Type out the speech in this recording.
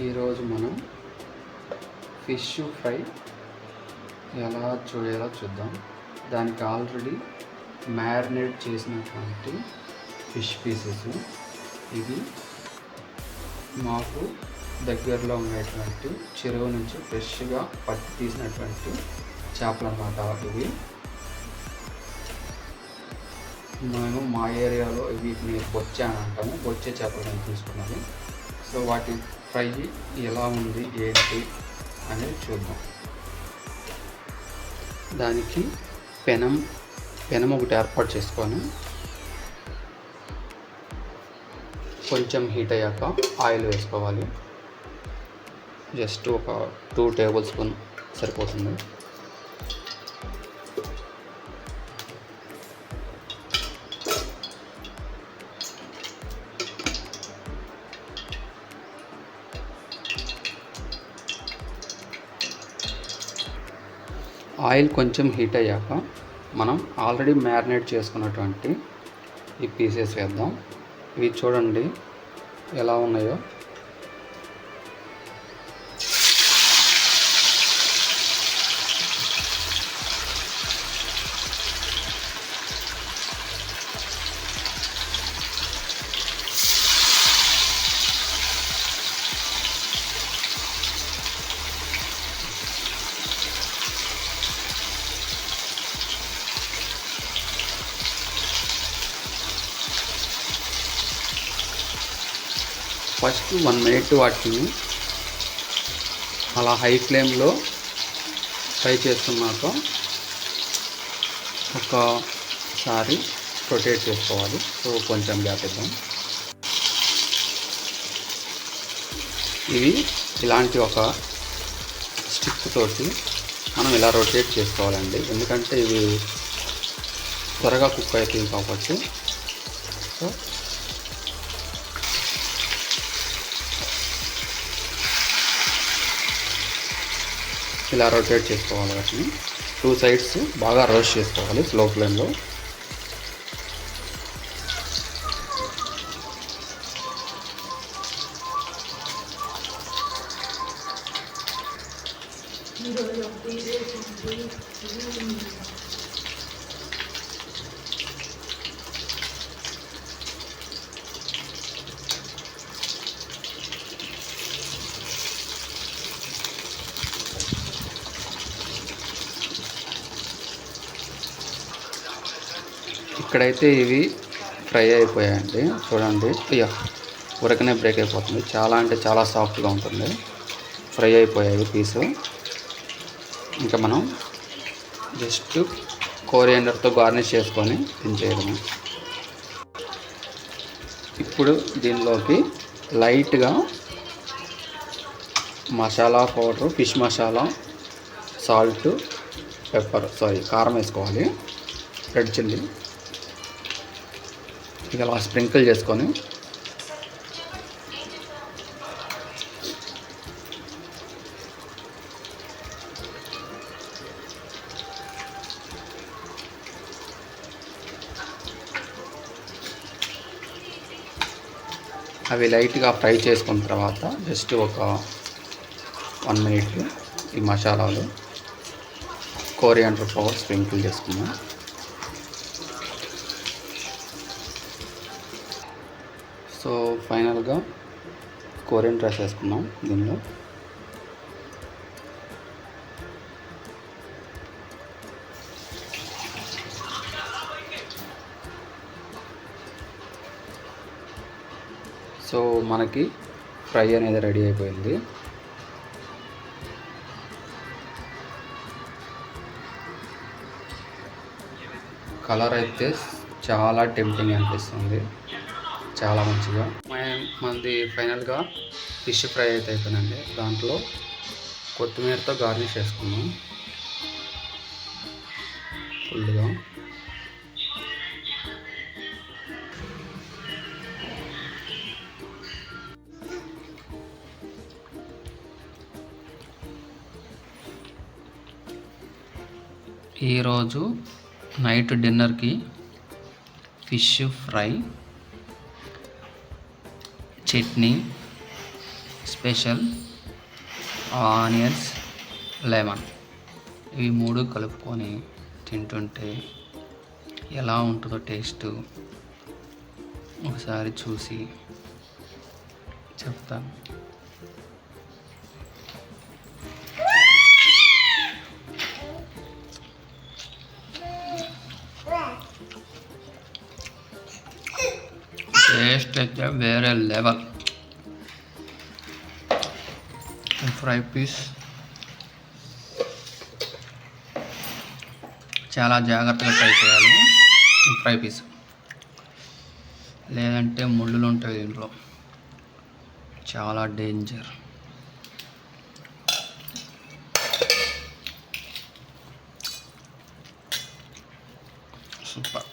ఈరోజు మనం fish fry ఎలా చేయాలో చూద్దాం. దానికి ఆల్రెడీ మ్యారినేట్ చేసినటువంటి ఫిష్ పీసెస్ ఇవి మాకు దగ్గరలో ఉండేటువంటి చెరువు నుంచి ఫ్రెష్గా పట్టి తీసినటువంటి చేపలు అన్నమాట. ఇవి మేము మా ఏరియాలో వీటిని బొచ్చే అని అంటాము. బొచ్చే చేపలు నేను తీసుకున్నాను. సో వాటి ఫ్రై ఎలా ఉంది ఏంటి అనేది చూద్దాం. దానికి పెనం ఒకటి ఏర్పాటు చేసుకొని కొంచెం హీట్ అయ్యాక ఆయిల్ వేసుకోవాలి. జస్ట్ ఒక 2 టేబుల్ స్పూన్ సరిపోతుంది. ఆయిల్ కొంచెం హీట్ అయ్యాక మనం ఆల్రెడీ మ్యారినేట్ చేసుకున్నటువంటి ఈ పీసెస్ వేద్దాం. ఇవి చూడండి ఎలా ఉన్నాయో. ఫస్ట్ 1 మినిట్ వాటిని అలా హై ఫ్లేమ్లో ఫ్రై చేసుకున్నాక ఒకసారి రొటేట్ చేసుకోవాలి. సో కొంచెం గ్యాప్ ఇద్దాం. ఇవి ఇలాంటి ఒక స్టిక్ తోటి మనం ఇలా రొటేట్ చేసుకోవాలండి. ఎందుకంటే ఇవి త్వరగా కుక్ అవుతాయి కాబట్టి. సో ఇలా రొటేట్ చేసుకోవాలి. వాటిని 2 సైడ్స్ బాగా రోస్ట్ చేసుకోవాలి స్లో ఫ్లేమ్లో. ఇక్కడైతే ఇవి ఫ్రై అయిపోయాయండి. చూడండి, ఉరకనే బ్రేక్ అయిపోతుంది. చాలా అంటే చాలా సాఫ్ట్గా ఉంటుంది. ఫ్రై అయిపోయాయి పీసు. ఇంకా మనం జస్ట్ కోరియాండర్తో గార్నిష్ చేసుకొని దించేయడము. ఇప్పుడు దీనిలోకి లైట్గా masala powder, fish masala, salt, కారం వేసుకోవాలి. రెడ్ చిల్లీ ఇక అలా స్ప్రింకిల్ చేసుకొని అవి లైట్గా ఫ్రై చేసుకున్న తర్వాత జస్ట్ ఒక 1 మినిట్ ఈ మసాలాలు, కోరియాండర్ పౌడర్ స్ప్రింకిల్ చేసుకున్నాం. సో ఫైనల్గా కోరియాండర్ రైస్ వేసుకున్నాం దీనిలో. సో మనకి ఫ్రై అనేది రెడీ అయిపోయింది. కలర్ అయితే చాలా టెంప్టింగ్ అనిపిస్తుంది, చాలా మంచిగా. మనది ఫైనల్గా ఫిష్ ఫ్రై అయితే అయిపోయిందండి. దాంట్లో కొత్తిమీరతో గార్నిష్ చేసుకున్నాం ఫుల్గా. ఈరోజు నైట్ డిన్నర్కి fish fry, chutney, special, onions, lemon, ఇవి 3 కలుపుకొని తింటుంటే ఎలా ఉంటుందో టేస్ట్ ఒకసారి చూసి చెప్తాను. టేస్ట్ అయితే వేరే లెవెల్. ఫ్రై పీస్ చాలా జాగ్రత్తగా ట్రై చేయాలి. ఫ్రై పీస్ లేదంటే ముళ్ళులు ఉంటాయి దీంట్లో, చాలా డేంజర్. సూపర్.